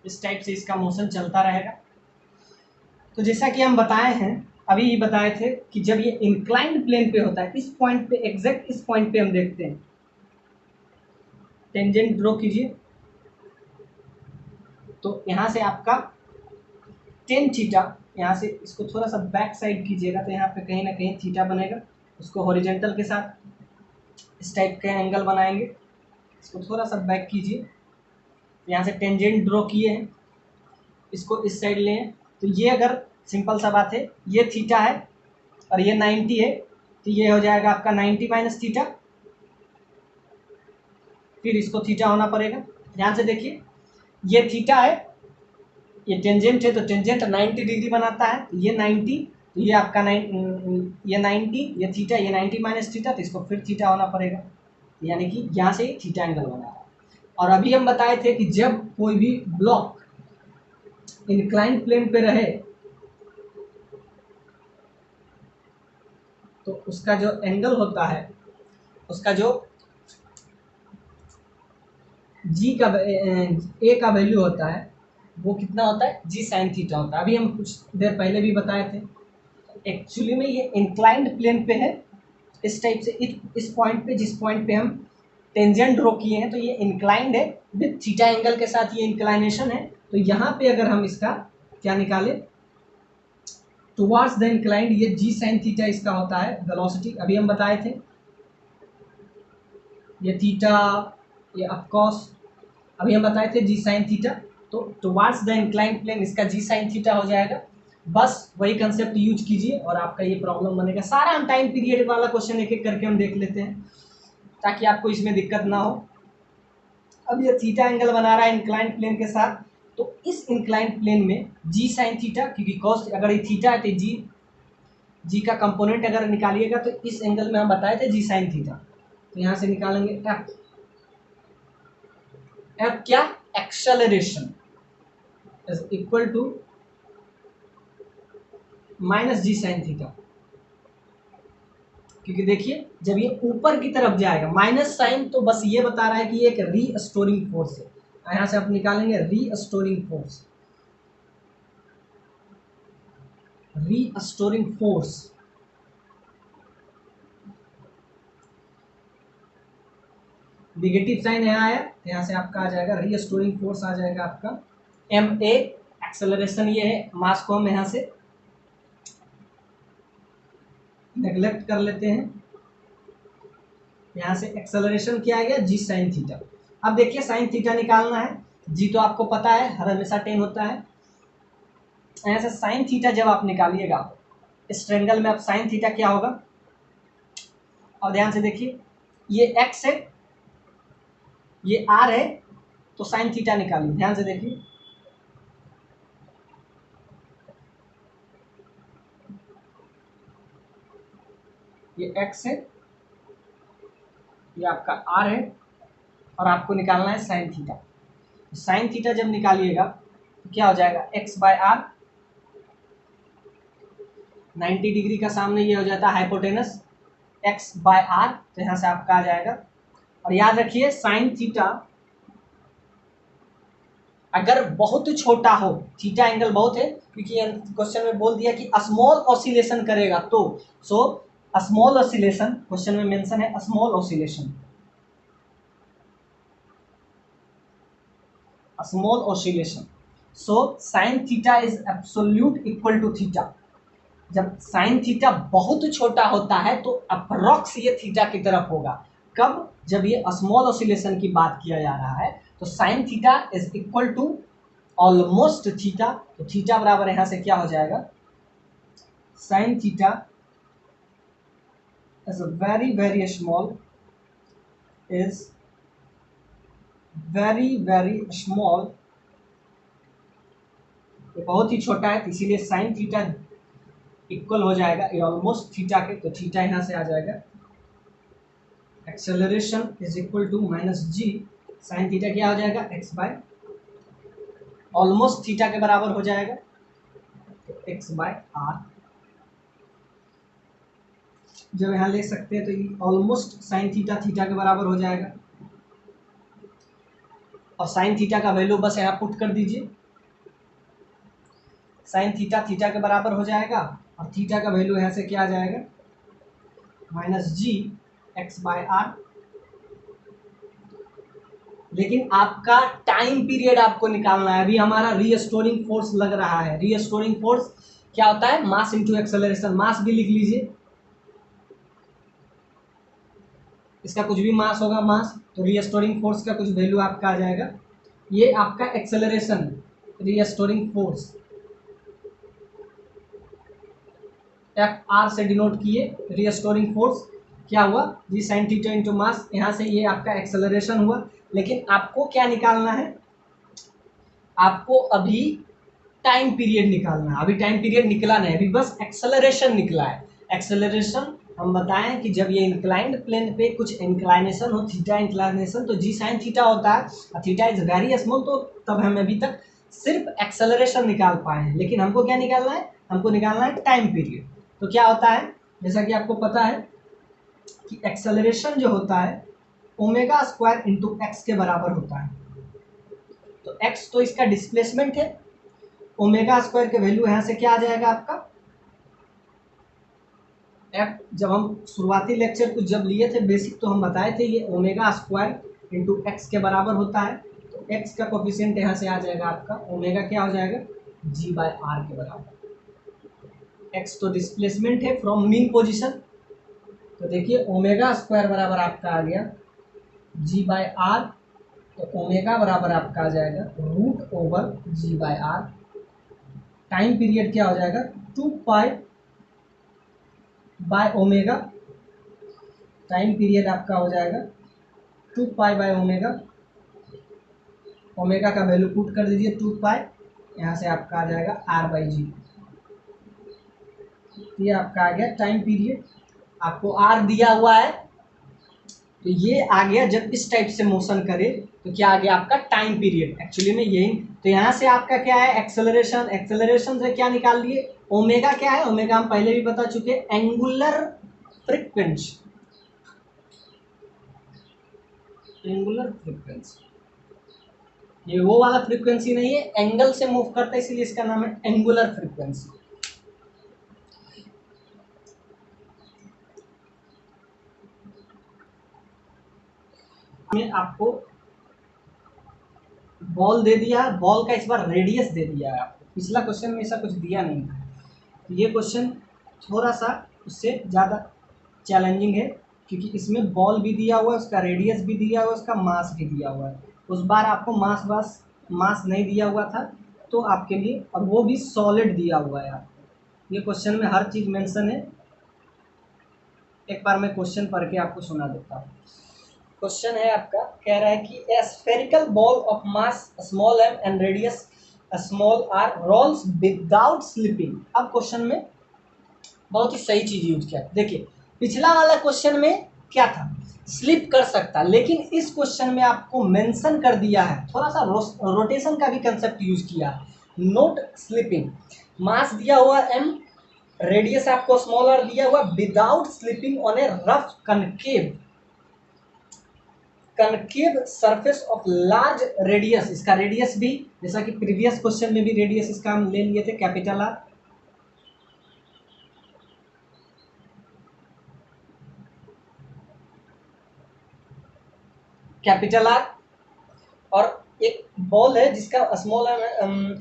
इस टाइप से इसका मोशन चलता रहेगा। तो जैसा कि हम बताए हैं, अभी ये बताए थे कि जब ये इंक्लाइंड प्लेन पे होता है, इस पॉइंट पे, एग्जैक्ट इस पॉइंट पे हम देखते हैं, टेंजेंट ड्रॉ कीजिए। तो यहाँ से आपका टेन थीटा, यहाँ से इसको थोड़ा सा बैक साइड कीजिएगा तो यहाँ पे कहीं ना कहीं थीटा बनेगा। उसको हॉरिजेंटल के साथ इस टाइप का एंगल बनाएंगे। इसको थोड़ा सा बैक कीजिए, यहाँ से टेंजेंट ड्रॉ किए हैं, इसको इस साइड लें। तो ये अगर सिंपल सा बात है, ये थीटा है और ये 90 है, तो ये हो जाएगा आपका 90 माइनस थीटा, फिर इसको थीटा होना पड़ेगा। ध्यान से देखिए, ये थीटा है, ये टेंजेंट है, तो टेंजेंट 90 डिग्री बनाता है, तो ये 90, तो ये आपका ये 90, ये थीटा, ये 90 माइनस थीटा, तो इसको फिर थीटा होना पड़ेगा, यानी कि यहाँ से थीटा एंगल बना रहा है। और अभी हम बताए थे कि जब कोई भी ब्लॉक इंक्लाइंड प्लेन पे रहे तो उसका जो एंगल होता है, उसका जो जी का ए का वैल्यू होता है, वो कितना होता है, जी साइन थीटा होता है। अभी हम कुछ देर पहले भी बताए थे। एक्चुअली में ये इंक्लाइंड प्लेन पे है, इस टाइप से, इस पॉइंट पे, जिस पॉइंट पे हम टेंजेंट ड्रॉ किए हैं, तो ये इंक्लाइंड है विद थीटा एंगल के साथ, ये इंक्लाइनेशन है। तो यहाँ पे अगर हम इसका क्या निकालें, टुवार्ड्स द इंक्लाइंड, ये जी साइन थीटा इसका होता है वेलोसिटी, अभी हम बताए थे। ये थीटा, ये ऑफकोर्स अभी हम बताए थे जी साइन थीटा, तो टुवार्ड्स द इंक्लाइंड प्लेन इसका जी साइन थीटा हो जाएगा। बस वही कंसेप्ट यूज कीजिए और आपका ये प्रॉब्लम बनेगा। सारा हम टाइम पीरियड वाला क्वेश्चन एक एक करके हम देख लेते हैं ताकि आपको इसमें दिक्कत ना हो। अब ये थीटा एंगल बना रहा है इंक्लाइंड प्लेन के साथ, तो इस इंक्लाइंड प्लेन में जी साइन थीटा, क्योंकि कॉस अगर ये थीटा है तो जी का कंपोनेंट अगर निकालिएगा तो इस एंगल में हम बताए थे जी साइन थीटा, तो यहाँ से निकालेंगे एफ। एफ क्या, acceleration is equal to minus g sine theta, क्योंकि देखिए जब ये ऊपर की तरफ जाएगा, माइनस साइन तो बस ये बता रहा है कि ये एक रीस्टोरिंग फोर्स है। यहाँ से आप निकालेंगे restoring force, restoring force, negative sign यहाँ आया, यहाँ से आपका आ जाएगा रीस्टोरिंग फोर्स, आ जाएगा आपका एम ए। एक्सेलरेशन ये है, मास को हम यहाँ से नेग्लेक्ट कर लेते हैं। यहाँ से एक्सेलरेशन क्या आ गया, जी साइन थीटा। अब देखिए साइन थीटा निकालना है, जी तो आपको पता है हर हमेशा 10 होता है। यहाँ से साइन थीटा जब आप निकालिएगा इस ट्रायंगल में, अब साइन थीटा क्या होगा, और ध्यान से देखिए, ये एक्स है, ये आर है, तो साइन थीटा निकालिए। ध्यान से देखिए, ये एक्स है, ये आपका आर है, और आपको निकालना है साइन थीटा। साइन थीटा जब निकालिएगा तो क्या हो जाएगा, एक्स बाय आर, 90 डिग्री का सामने ये हो जाता है हाइपोटेनस, एक्स बाय आर, तो यहाँ से आपका आ जाएगा। और याद रखिए साइन थीटा अगर बहुत छोटा हो, थीटा एंगल बहुत है, क्योंकि क्वेश्चन में बोल दिया कि स्मॉल ऑसिलेशन करेगा, तो सो स्मॉल ऑसिलेशन, क्वेश्चन में मेंशन है small oscillation, small oscillation, so sine theta is absolute equal to theta. जब साइन थीटा बहुत छोटा होता है तो अप्रॉक्स ये थीटा की तरफ होगा। कब, जब ये स्मॉल ऑसिलेशन की बात किया जा रहा है, तो sine theta is equal to almost theta, तो थीटा बराबर यहाँ से क्या हो जाएगा, sine theta is very very small, is very very small, ये बहुत ही छोटा है, तो इसीलिए साइन थीटा इक्वल हो जाएगा ये ऑलमोस्ट थीटा के, तो थीटा यहाँ से आ जाएगा acceleration is equal to minus g sine theta, क्या हो जाएगा एक्स बाय ऑलमोस्ट थीटा के बराबर हो जाएगा, तो एक्स बाय आर। जब यहाँ ले सकते हैं तो ये ऑलमोस्ट साइन थीटा थीटा के बराबर हो जाएगा, और साइन थीटा का वैल्यू बस यहाँ पुट कर दीजिए, साइन थीटा थीटा के बराबर हो जाएगा, और थीटा का वैल्यू यहाँ से क्या आ जाएगा minus g x by r. लेकिन आपका टाइम पीरियड आपको निकालना है। अभी हमारा रीस्टोरिंग फोर्स लग रहा है, रीस्टोरिंग फोर्स क्या होता है मास इनटू एक्सेलरेशन, मास भी लिख लीजिए, इसका कुछ भी मास होगा मास, तो रीस्टोरिंग फोर्स का कुछ वैल्यू आपका आ जाएगा, ये आपका acceleration restoring force F R से डिनोट किए, रीस्टोरिंग फोर्स क्या हुआ जी साइन थीटा इंटू मास, यहाँ से ये आपका एक्सेलरेशन हुआ। लेकिन आपको क्या निकालना है, आपको अभी टाइम पीरियड निकालना है। अभी टाइम पीरियड निकला नहीं, अभी बस एक्सेलरेशन निकला है। एक्सेलरेशन हम बताएं कि जब ये इंक्लाइंड प्लेन पे कुछ इंक्लाइनेशन हो, थीटा इंक्लाइनेशन, तो जी साइन थीटा होता है, और थीटा इज वेरी स्मॉल, तो तब हम अभी तक सिर्फ एक्सेलरेशन निकाल पाए हैं। लेकिन हमको क्या निकालना है, हमको निकालना है टाइम पीरियड। तो क्या होता है, जैसा कि आपको पता है कि एक्सेलरेशन जो होता है ओमेगा स्क्वायर इंटू एक्स के बराबर होता है। तो एक्स तो इसका डिस्प्लेसमेंट है, ओमेगा स्क्वायर के वैल्यू यहाँ से क्या आ जाएगा आपका एफ। जब हम शुरुआती लेक्चर को जब लिए थे बेसिक, तो हम बताए थे ये ओमेगा स्क्वायर इंटू एक्स के बराबर होता है। तो एक्स का कोफिशिएंट यहाँ से आ जाएगा आपका, ओमेगा क्या हो जाएगा जी बाय आर के बराबर। एक्स तो डिस्प्लेसमेंट है फ्रॉम मीन पोजिशन, तो देखिए ओमेगा स्क्वायर बराबर आपका आ गया जी बाय आर, तो ओमेगा बराबर आपका आ जाएगा root over g by r. Time period क्या हो जाएगा 2 pi by omega, time period आपका हो जाएगा 2 पाई बाय ओमेगा, ओमेगा का वैल्यू पुट कर दीजिए 2 पाई, यहाँ से आपका आ जाएगा आर बाई जी। ये आपका आ गया टाइम पीरियड, आपको आर दिया हुआ है, तो ये आ गया जब इस टाइप से मोशन करे तो क्या आ गया आपका टाइम पीरियड। एक्चुअली में यही, तो यहाँ से आपका क्या है एक्सेलरेशन, एक्सेलरेशन से क्या निकाल लिए ओमेगा, क्या है ओमेगा हम पहले भी बता चुके, एंगुलर फ्रीक्वेंसी, एंगुलर फ्रीक्वेंसी, ये वो वाला फ्रीक्वेंसी नहीं है, एंगल से मूव करता है इसलिए इसका नाम है एंगुलर फ्रीक्वेंसी। में आपको बॉल दे दिया, बॉल का इस बार रेडियस दे दिया है आपको, पिछला क्वेश्चन में ऐसा कुछ दिया नहीं था, तो ये क्वेश्चन थोड़ा सा उससे ज़्यादा चैलेंजिंग है, क्योंकि इसमें बॉल भी दिया हुआ है, उसका रेडियस भी दिया हुआ है, उसका मास भी दिया हुआ है। उस बार आपको मास नहीं दिया हुआ था, तो आपके लिए, और वो भी सॉलिड दिया हुआ है आपको। ये क्वेश्चन में हर चीज़ मेंशन है, एक बार मैं क्वेश्चन पढ़ के आपको सुना देता हूँ। क्वेश्चन है आपका, कह रहा है कि a spherical ball of mass small m and radius small r rolls without slipping. अब क्वेश्चन में बहुत ही सही चीज यूज किया, देखिए पिछला वाला क्वेश्चन में क्या था स्लिप कर सकता, लेकिन इस क्वेश्चन में आपको मेंशन कर दिया है, थोड़ा सा रोटेशन का भी कंसेप्ट यूज किया है, नोट स्लिपिंग। मास दिया हुआ एम, रेडियस आपको स्मॉल आर दिया हुआ, without slipping on a rough concave surface of large radius. इसका रेडियस भी जैसा कि प्रीवियस क्वेश्चन में भी रेडियस इसका हम ले लिए थे कैपिटल आर, कैपिटल आर, और एक बॉल है जिसका small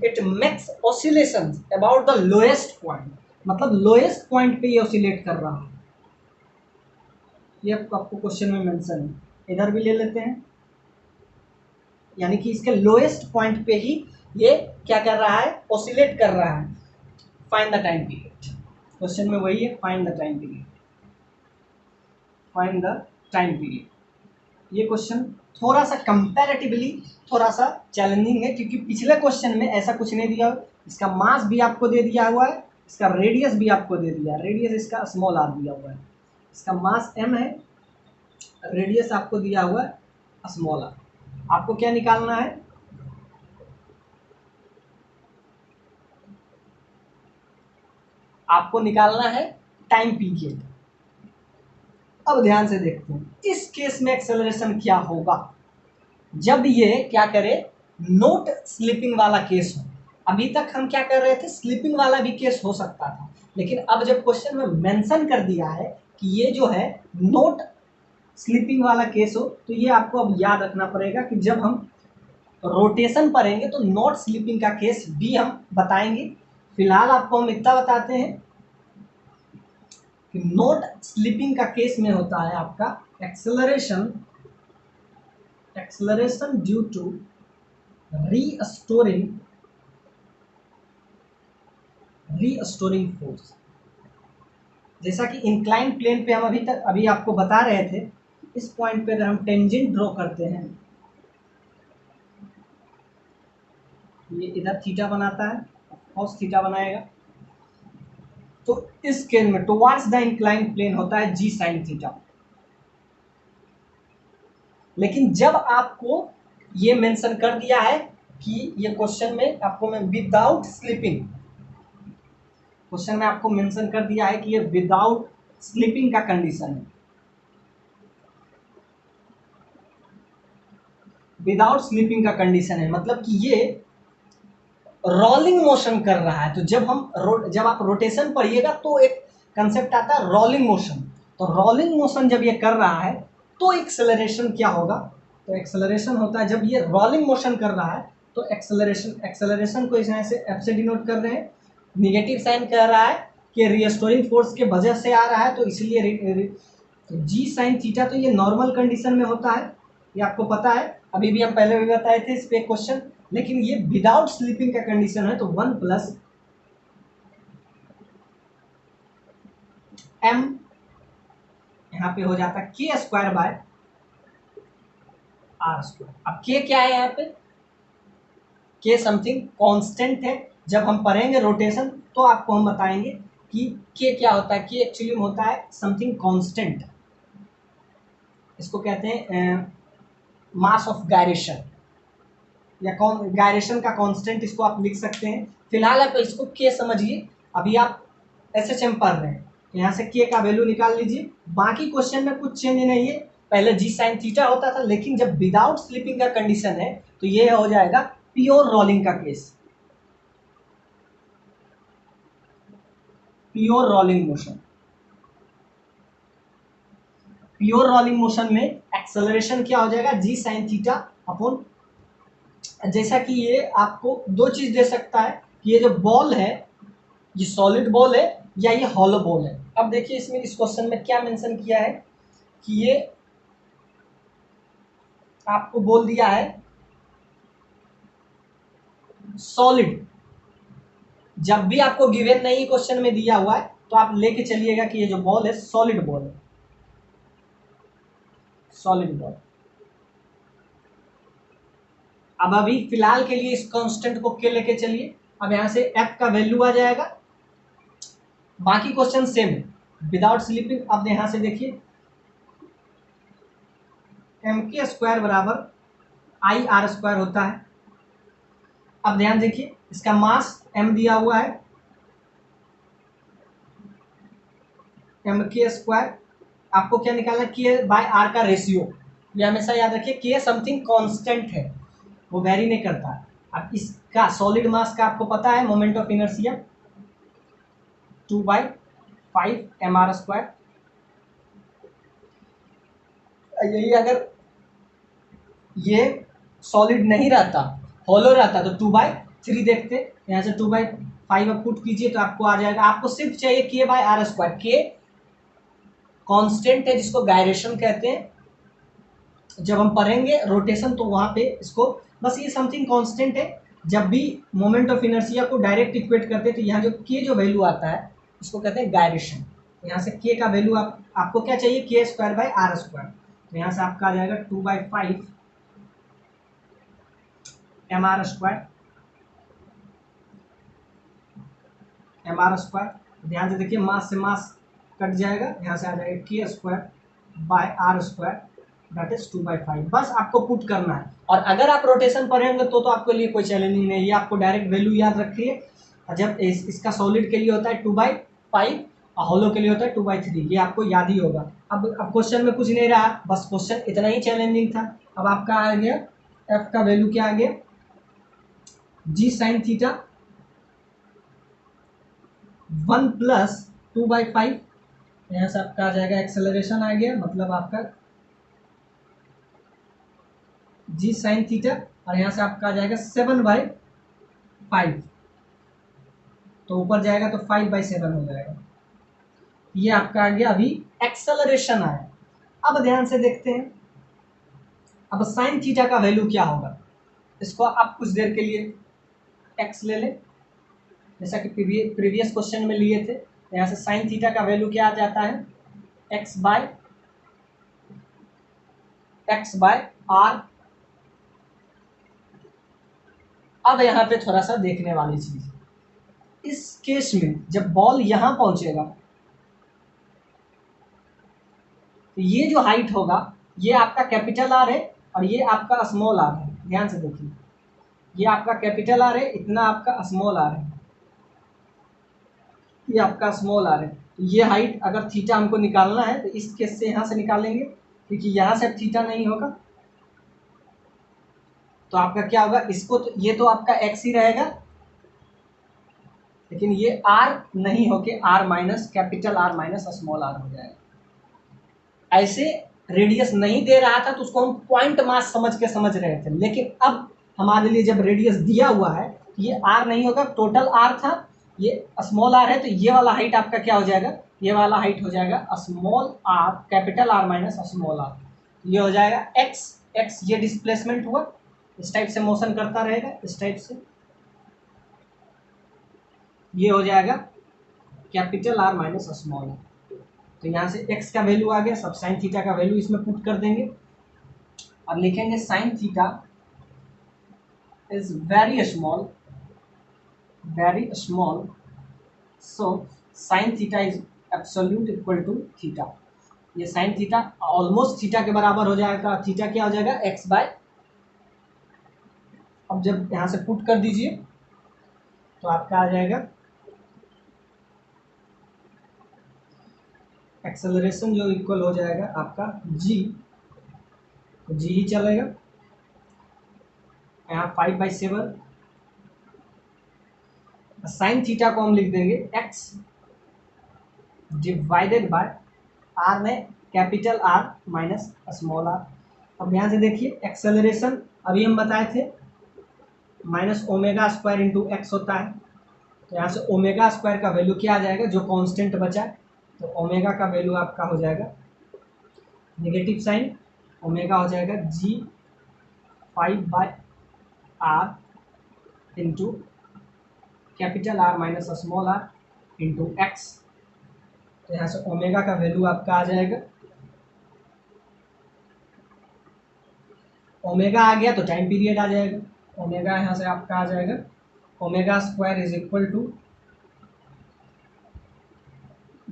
it makes oscillation about the lowest point, मतलब लोएस्ट पॉइंट पे ये ऑसिलेट कर रहा है, ये आपको क्वेश्चन में मेंशन है। इधर भी ले लेते हैं, यानी कि इसके लोएस्ट पॉइंट पे ही ये क्या कर रहा है ऑसिलेट कर रहा है। Find the time period, question में वही है, find the time period, find the time period. ये क्वेश्चन थोड़ा सा कंपैरेटिवली थोड़ा सा चैलेंजिंग है, क्योंकि पिछले क्वेश्चन में ऐसा कुछ नहीं दिया, इसका मास भी आपको दे दिया हुआ है, इसका रेडियस भी आपको दे दिया, रेडियस इसका स्मॉल आर दिया हुआ है, इसका मास m है, रेडियस आपको दिया हुआ है स्मॉल आर। आपको क्या निकालना है, आपको निकालना है टाइम पीरियड। अब ध्यान से देखते हैं इस केस में एक्सेलरेशन क्या होगा जब ये क्या करे, नोट स्लिपिंग वाला केस हो। अभी तक हम क्या कर रहे थे, स्लिपिंग वाला भी केस हो सकता था, लेकिन अब जब क्वेश्चन में मेंशन कर दिया है कि ये जो है नोट स्लिपिंग वाला केस हो, तो ये आपको अब याद रखना पड़ेगा कि जब हम रोटेशन पढ़ेंगे तो नोट स्लिपिंग का केस भी हम बताएंगे। फिलहाल आपको हम इतना बताते हैं कि नोट स्लिपिंग का केस में होता है आपका acceleration due to restoring force. जैसा कि इंक्लाइन प्लेन पे हम अभी आपको बता रहे थे, इस पॉइंट पे अगर हम टेंजेंट ड्रॉ करते हैं, ये इधर थीटा बनाता है, cos थीटा बनाएगा, तो इस केस में टुवर्ड्स द इंक्लाइन प्लेन होता है जी साइन थीटा। लेकिन जब आपको ये मेंशन कर दिया है कि ये क्वेश्चन में आपको मैं विदाउट स्लिपिंग, क्वेश्चन में आपको मेंशन कर दिया है कि ये विदाउट स्लिपिंग का कंडीशन है, विदाउट स्लिपिंग का कंडीशन है, मतलब कि ये रोलिंग मोशन कर रहा है। तो जब आप रोटेशन पढ़िएगा तो एक कंसेप्ट आता है रोलिंग मोशन। तो रोलिंग मोशन जब ये कर रहा है तो एक्सेलरेशन क्या होगा, तो एक्सेलरेशन होता है जब ये रोलिंग मोशन कर रहा है तो एक्सेलरेशन को इस तरह से एफ से डिनोट कर रहे हैं। निगेटिव साइन कह रहा है कि रिस्टोरिंग फोर्स के वजह से आ रहा है, तो इसलिए जी साइन थीटा, तो ये नॉर्मल कंडीशन में होता है, ये आपको पता है, अभी भी हम पहले भी बताए थे इस पे क्वेश्चन। लेकिन ये विदाउट स्लीपिंग का कंडीशन है, तो 1 प्लस m यहाँ पे हो जाता है के स्क्वायर बाय आर स्क्वायर। अब के क्या है, यहाँ पे के समथिंग कांस्टेंट है। जब हम पढ़ेंगे रोटेशन तो आपको हम बताएंगे कि के क्या होता है। के एक्चुअली में होता है समथिंग कांस्टेंट, इसको कहते हैं मास ऑफ गायरेशन, या गायरेशन का कांस्टेंट इसको आप लिख सकते हैं। फिलहाल आप इसको के समझिए, अभी आप एसएचएम पढ़ रहे हैं, यहाँ से के का वैल्यू निकाल लीजिए। बाकी क्वेश्चन में कुछ चेंज नहीं है, पहले जी साइन थीटा होता था, लेकिन जब विदाउट स्लिपिंग का कंडीशन है तो ये हो जाएगा प्योर रोलिंग का case, pure rolling motion. Pure rolling motion में एक्सेलरेशन क्या हो जाएगा, जी साइन थीटा अपॉन, जैसा कि ये आपको दो चीज दे सकता है कि ये जो बॉल है ये सॉलिड बॉल है या ये हॉलो बॉल है। अब देखिए इसमें इस क्वेश्चन में क्या मेंशन किया है कि ये आपको बोल दिया है सॉलिड। जब भी आपको गिवन नहीं क्वेश्चन में दिया हुआ है तो आप लेके चलिएगा कि ये जो बॉल है सॉलिड बॉल है, सॉलिड बॉल। अब अभी फिलहाल के लिए इस कांस्टेंट को के लेके चलिए, अब यहां से एफ का वैल्यू आ जाएगा। बाकी क्वेश्चन सेम है विदाउट स्लिपिंग। अब यहां से देखिए एम के स्क्वायर बराबर आई आर स्क्वायर होता है। अब ध्यान देखिए इसका मास m दिया हुआ है, एम के स्क्वायर, आपको क्या निकालना, के बाय आर का रेशियो। ये हमेशा याद रखिए के समथिंग कांस्टेंट है, वो वेरी नहीं करता। अब इसका सॉलिड मास का आपको पता है moment of inertia 2/5 mr square. यही अगर ये सॉलिड नहीं रहता, हॉलो रहता, तो 2/3 देखते। यहाँ से 2/5 अब पुट कीजिए तो आपको आ जाएगा। आपको सिर्फ चाहिए के बाय आर स्क्वायर। के कांस्टेंट है जिसको गायरेशन कहते हैं, जब हम पढ़ेंगे रोटेशन तो वहां पे इसको बस ये समथिंग कांस्टेंट है। जब भी मोमेंट ऑफ इनर्शिया को डायरेक्ट इक्वेट करते हैं तो यहाँ जो के जो वैल्यू आता है इसको कहते हैं गायरेशन। यहाँ से के का वैल्यू आपको क्या चाहिए, के स्क्वायर बाय आर स्क्वायर। तो यहाँ से आपका आ जाएगा 2/5 mr स्क्वायर mr²। ध्यान से देखिए, मास से मास कट जाएगा, यहाँ से आ जाएगा k²/r² दैट इज 2/5। बस आपको पुट करना है। और अगर आप रोटेशन पढ़ेंगे तो आपके लिए कोई चैलेंजिंग नहीं है, ये आपको डायरेक्ट वैल्यू याद रखिए। जब इसका सॉलिड के लिए होता है 2/5 और होलो के लिए होता है 2/3, ये आपको याद ही होगा। अब क्वेश्चन में कुछ नहीं रहा, बस क्वेश्चन इतना ही चैलेंजिंग था। अब आपका आ गया एफ का वैल्यू क्या आ गया, जी साइन थीटा 1 + 2/5। यहाँ से आपका आ जाएगा एक्सेलरेशन आ गया, मतलब आपका जी साइन थीटा, और यहाँ से आपका आ जाएगा 7/5, तो ऊपर जाएगा तो 5/7 हो जाएगा। ये आपका आ गया, अभी एक्सेलरेशन आया। अब ध्यान से देखते हैं, अब साइन थीटा का वैल्यू क्या होगा। इसको आप कुछ देर के लिए एक्स ले लें, जैसा कि प्रीवियस क्वेश्चन में लिए थे। यहाँ से साइन थीटा का वैल्यू क्या आ जाता है, x/r। अब यहाँ पे थोड़ा सा देखने वाली चीज, इस केस में जब बॉल यहां पहुंचेगा तो ये जो हाइट होगा ये आपका कैपिटल आर है और ये आपका स्मॉल आर है। ध्यान से देखिए, ये आपका कैपिटल आर है, इतना आपका स्मॉल आर है, ये आपका स्मॉल आर है। तो ये हाइट अगर थीटा हमको निकालना है तो इस केस से यहाँ से निकालेंगे, क्योंकि यहाँ से थीटा नहीं होगा तो आपका क्या होगा, इसको तो ये तो आपका एक्स ही रहेगा, लेकिन ये आर नहीं होके r minus capital R minus small r हो जाएगा। ऐसे रेडियस नहीं दे रहा था तो उसको हम पॉइंट मास समझ के समझ रहे थे, लेकिन अब हमारे लिए जब रेडियस दिया हुआ है तो ये आर नहीं होगा, टोटल आर था, ये स्मॉल आर है, तो ये वाला हाइट आपका क्या हो जाएगा, ये वाला हाइट हो जाएगा small r capital R minus small r. ये हो जाएगा एक्स, ये डिस्प्लेसमेंट हुआ, इस टाइप से मोशन करता रहेगा, इस टाइप से ये हो जाएगा capital R minus small r. तो यहाँ से x का वैल्यू आ गया, सब साइन थीटा का वैल्यू इसमें पुट कर देंगे और लिखेंगे sine theta is very small, so sine theta is absolute equal to theta. ये साइन थीटा ऑलमोस्ट थीटा के बराबर हो जाएगा, थीटा क्या हो जाएगा x/। अब जब यहाँ से पुट कर दीजिए तो आपका आ जाएगा एक्सेलरेशन जो इक्वल हो जाएगा आपका g, तो g ही चलेगा, यहाँ 5/7। साइन थीटा को हम लिख देंगे x डिवाइडेड बाय r में capital R minus small r। अब ध्यान से देखिए, एक्सेलरेशन अभी हम बताए थे -ω² इंटू एक्स होता है, तो यहाँ से ω² का वैल्यू क्या आ जाएगा, जो कांस्टेंट बचा है, तो ओमेगा का वैल्यू आपका हो जाएगा नेगेटिव साइन, ओमेगा हो जाएगा g 5/r into capital R minus small r into x. तो यहाँ से ओमेगा का वैल्यू आपका आ जाएगा, ओमेगा आ गया तो टाइम पीरियड आ जाएगा, ओमेगा यहाँ से आपका आ जाएगा ω² is equal to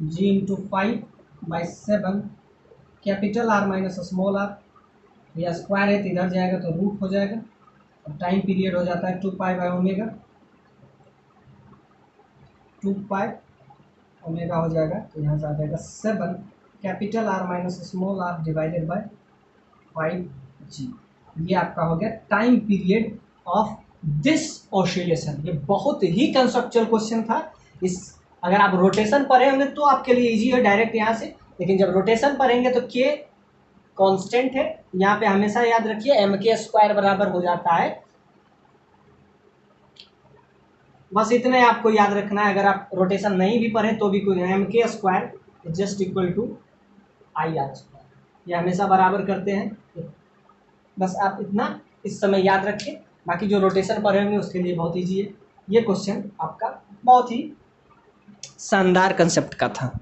g into 5/7 capital R minus small r, या स्क्वायर है तो इधर जाएगा तो रूट हो जाएगा। अब टाइम पीरियड हो जाता है 2π/ω, 2π ओमेगा हो जाएगा, तो यहाँ से आ जाएगा 7 capital R minus small r divided by 5g। ये आपका हो गया time period of this oscillation. ये बहुत ही कंसेप्चुअल क्वेश्चन था। इस अगर आप रोटेशन पढ़े होंगे तो आपके लिए इजी है डायरेक्ट यहाँ से, लेकिन जब रोटेशन पढ़ेंगे तो के कांस्टेंट है, यहाँ पे हमेशा याद रखिए mk² बराबर हो जाता है। बस इतने आपको याद रखना है, अगर आप रोटेशन नहीं भी पढ़े तो भी कोई mk² just equal to IR², ये हमेशा बराबर करते हैं। बस आप इतना इस समय याद रखें, बाकी जो रोटेशन पढ़े होंगे उसके लिए बहुत ईजी है। ये क्वेश्चन आपका बहुत ही शानदार कंसेप्ट का था।